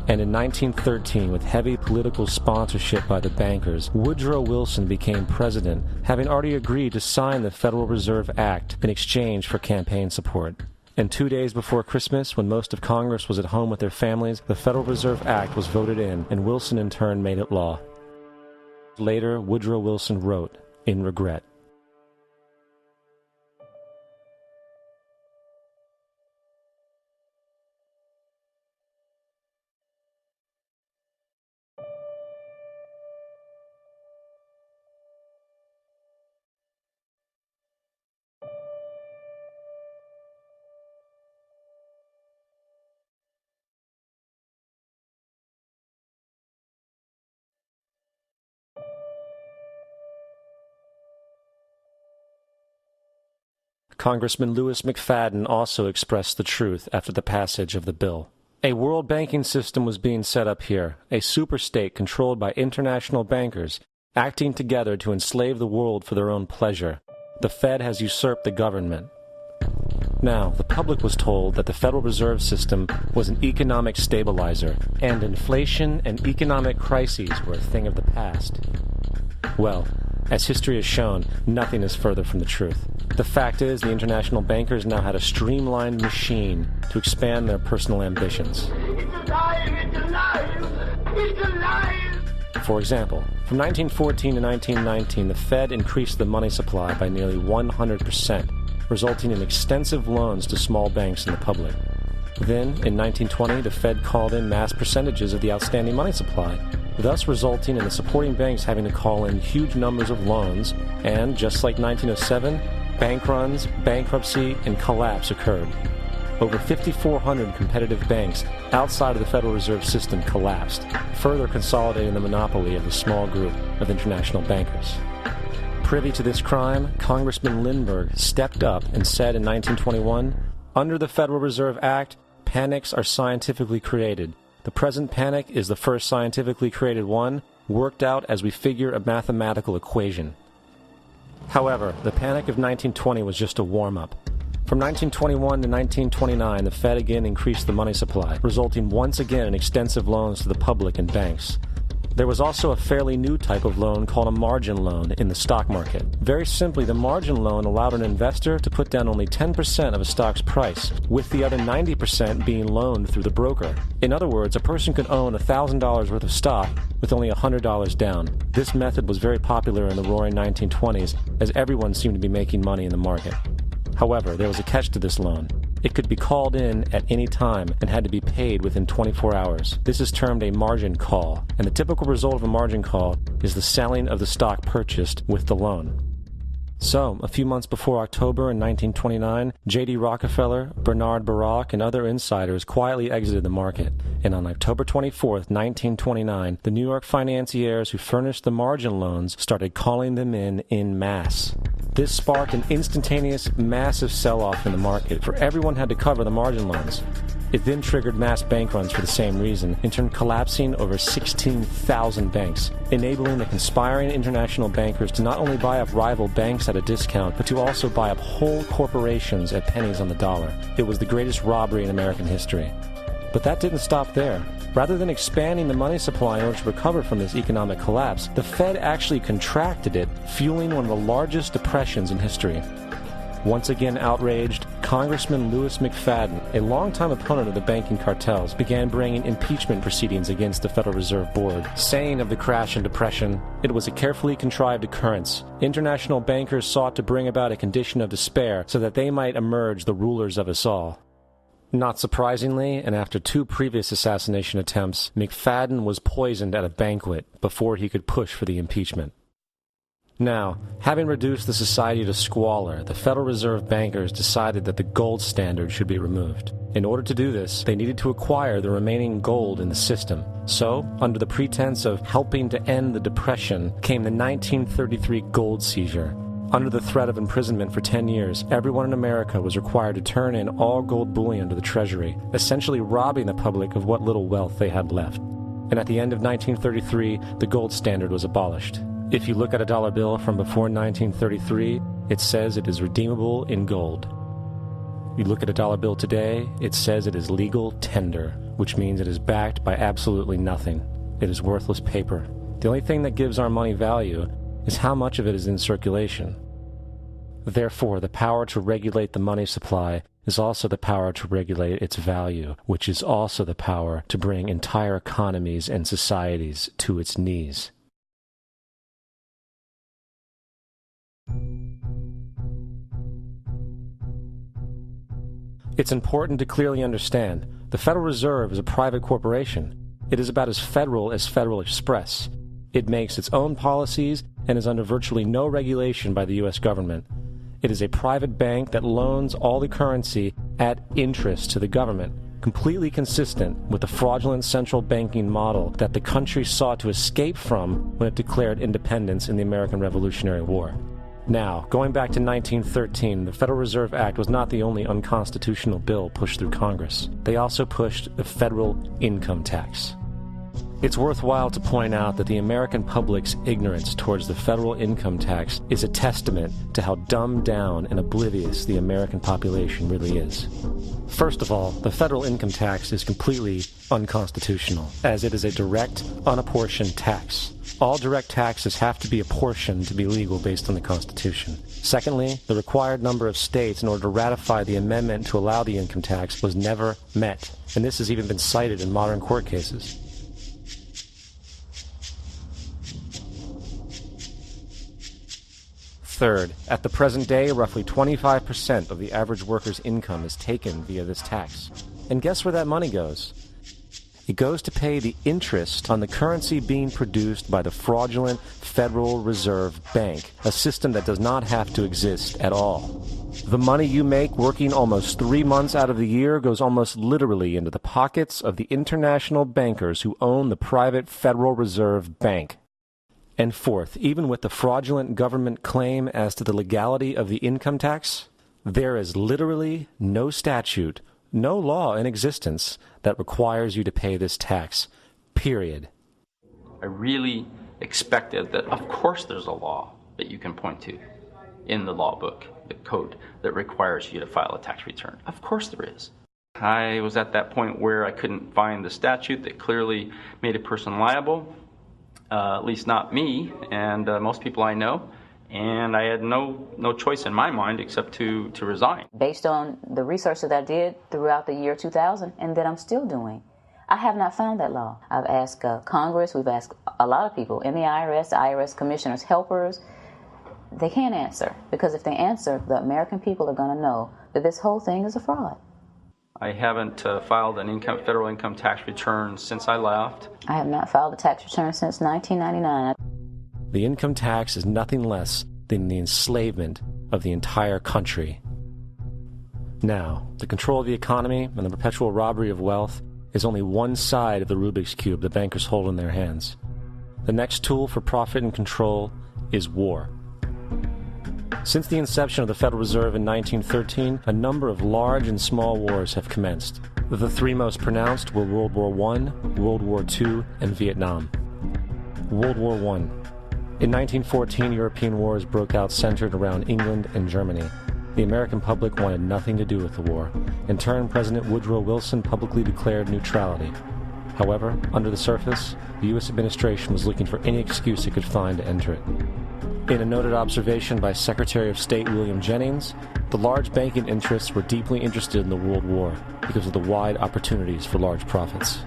And in 1913, with heavy political sponsorship by the bankers, Woodrow Wilson became president, having already agreed to sign the Federal Reserve Act in exchange for campaign support. And 2 days before Christmas, when most of Congress was at home with their families, the Federal Reserve Act was voted in, and Wilson in turn made it law. Later, Woodrow Wilson wrote, in regret, Congressman Louis McFadden also expressed the truth after the passage of the bill. A world banking system was being set up here, a superstate controlled by international bankers, acting together to enslave the world for their own pleasure. The Fed has usurped the government. Now, the public was told that the Federal Reserve System was an economic stabilizer, and inflation and economic crises were a thing of the past. Well, as history has shown, nothing is further from the truth. The fact is, the international bankers now had a streamlined machine to expand their personal ambitions. It's alive! It's alive! It's alive! For example, from 1914 to 1919, the Fed increased the money supply by nearly 100%, resulting in extensive loans to small banks and the public. Then, in 1920, the Fed called in mass percentages of the outstanding money supply, thus resulting in the supporting banks having to call in huge numbers of loans, and, just like 1907, bank runs, bankruptcy, and collapse occurred. Over 5,400 competitive banks outside of the Federal Reserve System collapsed, further consolidating the monopoly of a small group of international bankers. Privy to this crime, Congressman Lindbergh stepped up and said in 1921, "Under the Federal Reserve Act, panics are scientifically created. The present panic is the first scientifically created one, worked out as we figure a mathematical equation." However, the panic of 1920 was just a warm-up. From 1921 to 1929, the Fed again increased the money supply, resulting once again in extensive loans to the public and banks. There was also a fairly new type of loan called a margin loan in the stock market. Very simply, the margin loan allowed an investor to put down only 10% of a stock's price, with the other 90% being loaned through the broker. In other words, a person could own $1,000 worth of stock with only $100 down. This method was very popular in the roaring 1920s, as everyone seemed to be making money in the market. However, there was a catch to this loan. It could be called in at any time and had to be paid within 24 hours. This is termed a margin call, and the typical result of a margin call is the selling of the stock purchased with the loan. So, a few months before October in 1929, J.D. Rockefeller, Bernard Baruch, and other insiders quietly exited the market, and on October 24, 1929, the New York financiers who furnished the margin loans started calling them in masse. This sparked an instantaneous, massive sell-off in the market, for everyone had to cover the margin loans. It then triggered mass bank runs for the same reason, in turn collapsing over 16,000 banks, enabling the conspiring international bankers to not only buy up rival banks at a discount, but to also buy up whole corporations at pennies on the dollar. It was the greatest robbery in American history. But that didn't stop there. Rather than expanding the money supply in order to recover from this economic collapse, the Fed actually contracted it, fueling one of the largest depressions in history. Once again outraged, Congressman Louis McFadden, a longtime opponent of the banking cartels, began bringing impeachment proceedings against the Federal Reserve Board, saying of the crash and depression, "It was a carefully contrived occurrence. International bankers sought to bring about a condition of despair so that they might emerge the rulers of us all." Not surprisingly, and after 2 previous assassination attempts, McFadden was poisoned at a banquet before he could push for the impeachment. Now, having reduced the society to squalor, the Federal Reserve bankers decided that the gold standard should be removed. In order to do this, they needed to acquire the remaining gold in the system. So, under the pretense of helping to end the Depression, came the 1933 gold seizure. Under the threat of imprisonment for 10 years, everyone in America was required to turn in all gold bullion to the Treasury, essentially robbing the public of what little wealth they had left. And at the end of 1933, the gold standard was abolished. If you look at a dollar bill from before 1933, it says it is redeemable in gold. You look at a dollar bill today, it says it is legal tender, which means it is backed by absolutely nothing. It is worthless paper. The only thing that gives our money value is how much of it is in circulation. Therefore, the power to regulate the money supply is also the power to regulate its value, which is also the power to bring entire economies and societies to its knees. It's important to clearly understand the Federal Reserve is a private corporation. It is about as Federal Express. It makes its own policies and is under virtually no regulation by the U.S. government. It is a private bank that loans all the currency at interest to the government, completely consistent with the fraudulent central banking model that the country sought to escape from when it declared independence in the American Revolutionary War. Now, going back to 1913, the Federal Reserve Act was not the only unconstitutional bill pushed through Congress. They also pushed the federal income tax. It's worthwhile to point out that the American public's ignorance towards the federal income tax is a testament to how dumbed down and oblivious the American population really is. First of all, the federal income tax is completely unconstitutional, as it is a direct, unapportioned tax. All direct taxes have to be apportioned to be legal based on the Constitution. Secondly, the required number of states in order to ratify the amendment to allow the income tax was never met, and this has even been cited in modern court cases. Third, at the present day, roughly 25% of the average worker's income is taken via this tax. And guess where that money goes? It goes to pay the interest on the currency being produced by the fraudulent Federal Reserve Bank, a system that does not have to exist at all. The money you make working almost 3 months out of the year goes almost literally into the pockets of the international bankers who own the private Federal Reserve Bank. And fourth, even with the fraudulent government claim as to the legality of the income tax, there is literally no statute, no law in existence that requires you to pay this tax, period. I really expected that, of course there's a law that you can point to in the law book, the code, that requires you to file a tax return. Of course there is. I was at that point where I couldn't find the statute that clearly made a person liable, at least not me and most people I know. And I had no choice in my mind except to resign. Based on the research that I did throughout the year 2000 and that I'm still doing, I have not found that law. I've asked Congress, we've asked a lot of people in the IRS commissioners, helpers. They can't answer, because if they answer, the American people are going to know that this whole thing is a fraud. I haven't filed an federal income tax return since I left. I have not filed a tax return since 1999. The income tax is nothing less than the enslavement of the entire country. Now, the control of the economy and the perpetual robbery of wealth is only one side of the Rubik's Cube the bankers hold in their hands. The next tool for profit and control is war. Since the inception of the Federal Reserve in 1913, a number of large and small wars have commenced. The three most pronounced were World War I, World War II, and Vietnam. World War I. In 1914, European wars broke out centered around England and Germany. The American public wanted nothing to do with the war. In turn, President Woodrow Wilson publicly declared neutrality. However, under the surface, the U.S. administration was looking for any excuse it could find to enter it. In a noted observation by Secretary of State William Jennings, the large banking interests were deeply interested in the World War because of the wide opportunities for large profits.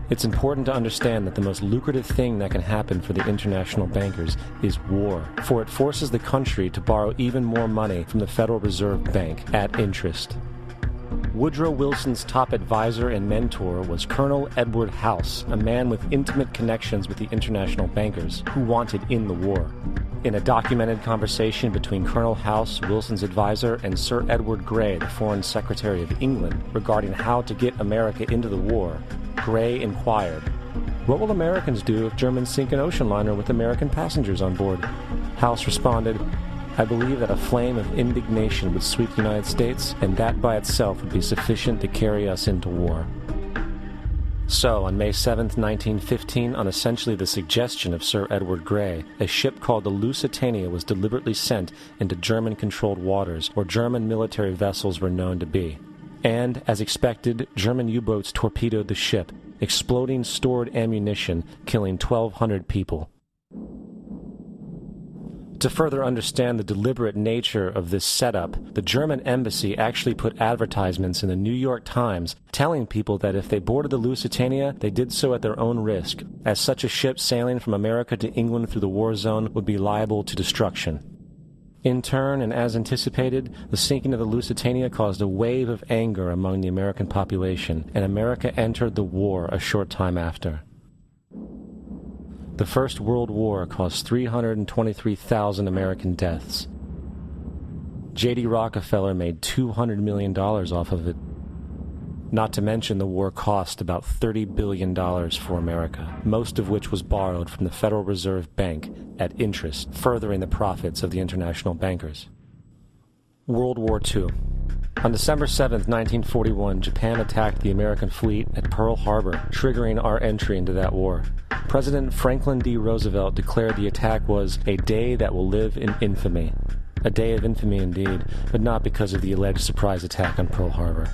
It's important to understand that the most lucrative thing that can happen for the international bankers is war, for it forces the country to borrow even more money from the Federal Reserve Bank at interest. Woodrow Wilson's top advisor and mentor was Colonel Edward House, a man with intimate connections with the international bankers who wanted in the war. In a documented conversation between Colonel House, Wilson's advisor, and Sir Edward Grey, the Foreign Secretary of England, regarding how to get America into the war, Grey inquired, "What will Americans do if Germans sink an ocean liner with American passengers on board?" House responded, "I believe that a flame of indignation would sweep the United States, and that by itself would be sufficient to carry us into war." So, on May 7, 1915, on essentially the suggestion of Sir Edward Grey, a ship called the Lusitania was deliberately sent into German-controlled waters where German military vessels were known to be. And, as expected, German U-boats torpedoed the ship, exploding stored ammunition, killing 1,200 people. To further understand the deliberate nature of this setup, the German embassy actually put advertisements in the New York Times telling people that if they boarded the Lusitania, they did so at their own risk, as such a ship sailing from America to England through the war zone would be liable to destruction. In turn, and as anticipated, the sinking of the Lusitania caused a wave of anger among the American population, and America entered the war a short time after. The First World War caused 323,000 American deaths. J.D. Rockefeller made $200 million off of it. Not to mention the war cost about $30 billion for America, most of which was borrowed from the Federal Reserve Bank at interest, furthering the profits of the international bankers. World War II. On December 7, 1941, Japan attacked the American fleet at Pearl Harbor, triggering our entry into that war. President Franklin D. Roosevelt declared the attack was a day that will live in infamy. A day of infamy indeed, but not because of the alleged surprise attack on Pearl Harbor.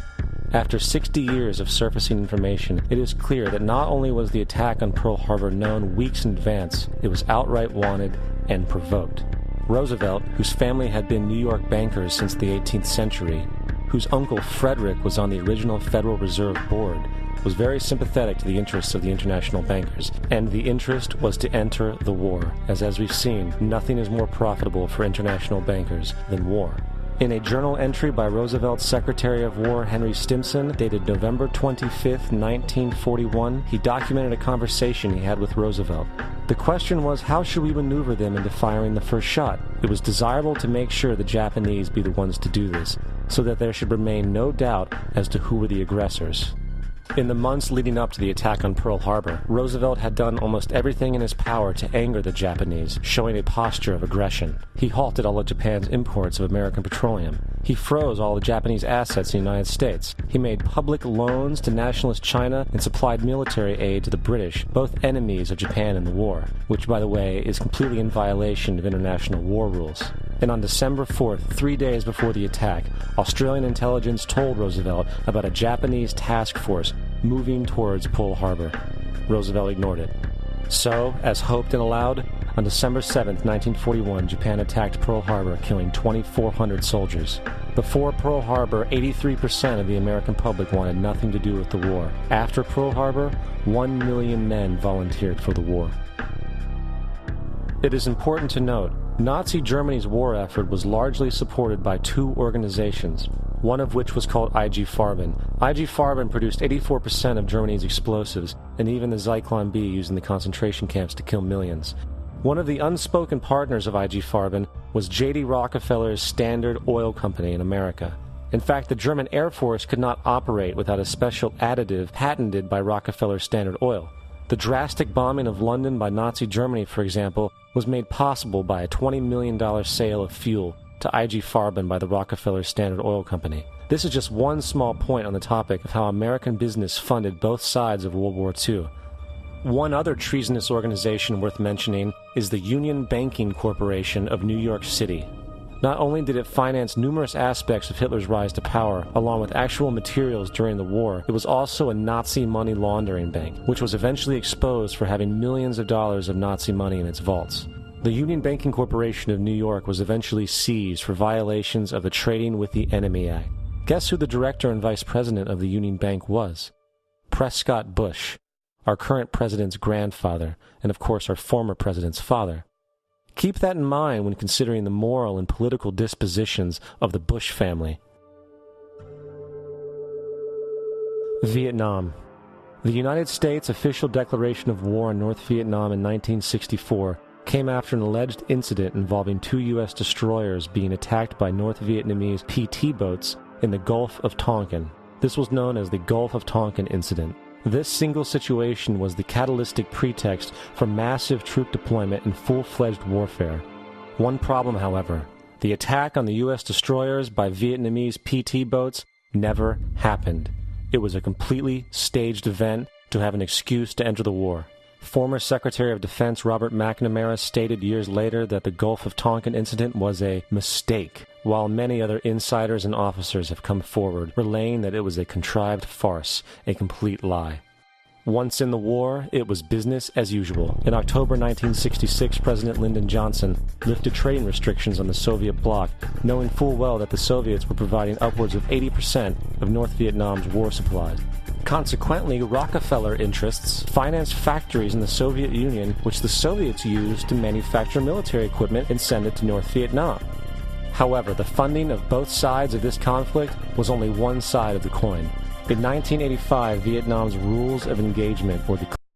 After 60 years of surfacing information, it is clear that not only was the attack on Pearl Harbor known weeks in advance, it was outright wanted and provoked. Roosevelt, whose family had been New York bankers since the 18th century, whose uncle Frederick was on the original Federal Reserve Board, was very sympathetic to the interests of the international bankers, and the interest was to enter the war, as we've seen, nothing is more profitable for international bankers than war. In a journal entry by Roosevelt's Secretary of War Henry Stimson, dated November 25, 1941, he documented a conversation he had with Roosevelt. The question was, how should we maneuver them into firing the first shot? It was desirable to make sure the Japanese be the ones to do this, so that there should remain no doubt as to who were the aggressors. In the months leading up to the attack on Pearl Harbor, Roosevelt had done almost everything in his power to anger the Japanese, showing a posture of aggression. He halted all of Japan's imports of American petroleum. He froze all the Japanese assets in the United States. He made public loans to nationalist China and supplied military aid to the British, both enemies of Japan in the war, which, by the way, is completely in violation of international war rules. And on December 4th, 3 days before the attack, Australian intelligence told Roosevelt about a Japanese task force moving towards Pearl Harbor. Roosevelt ignored it. So, as hoped and allowed, on December 7th, 1941, Japan attacked Pearl Harbor, killing 2,400 soldiers. Before Pearl Harbor, 83% of the American public wanted nothing to do with the war. After Pearl Harbor, 1 million men volunteered for the war. It is important to note, Nazi Germany's war effort was largely supported by two organizations, one of which was called IG Farben. IG Farben produced 84% of Germany's explosives, and even the Zyklon B used in the concentration camps to kill millions. One of the unspoken partners of IG Farben was J.D. Rockefeller's Standard Oil Company in America. In fact, the German Air Force could not operate without a special additive patented by Rockefeller's Standard Oil. The drastic bombing of London by Nazi Germany, for example, was made possible by a $20 million sale of fuel to IG Farben by the Rockefeller Standard Oil Company. This is just one small point on the topic of how American business funded both sides of World War II. One other treasonous organization worth mentioning is the Union Banking Corporation of New York City. Not only did it finance numerous aspects of Hitler's rise to power, along with actual materials during the war, it was also a Nazi money laundering bank, which was eventually exposed for having millions of dollars of Nazi money in its vaults. The Union Banking Corporation of New York was eventually seized for violations of the Trading with the Enemy Act. Guess who the director and vice president of the Union Bank was? Prescott Bush, our current president's grandfather, and of course our former president's father. Keep that in mind when considering the moral and political dispositions of the Bush family. Vietnam. The United States' official declaration of war on North Vietnam in 1964 came after an alleged incident involving 2 U.S. destroyers being attacked by North Vietnamese PT boats in the Gulf of Tonkin. This was known as the Gulf of Tonkin Incident. This single situation was the catalytic pretext for massive troop deployment and full-fledged warfare. One problem, however, the attack on the U.S. destroyers by Vietnamese PT boats never happened. It was a completely staged event to have an excuse to enter the war. Former Secretary of Defense Robert McNamara stated years later that the Gulf of Tonkin incident was a mistake, while many other insiders and officers have come forward, relaying that it was a contrived farce, a complete lie. Once in the war, it was business as usual. In October 1966, President Lyndon Johnson lifted trading restrictions on the Soviet bloc, knowing full well that the Soviets were providing upwards of 80% of North Vietnam's war supplies. Consequently, Rockefeller interests financed factories in the Soviet Union, which the Soviets used to manufacture military equipment and send it to North Vietnam. However, the funding of both sides of this conflict was only one side of the coin. In 1985, Vietnam's rules of engagement, or the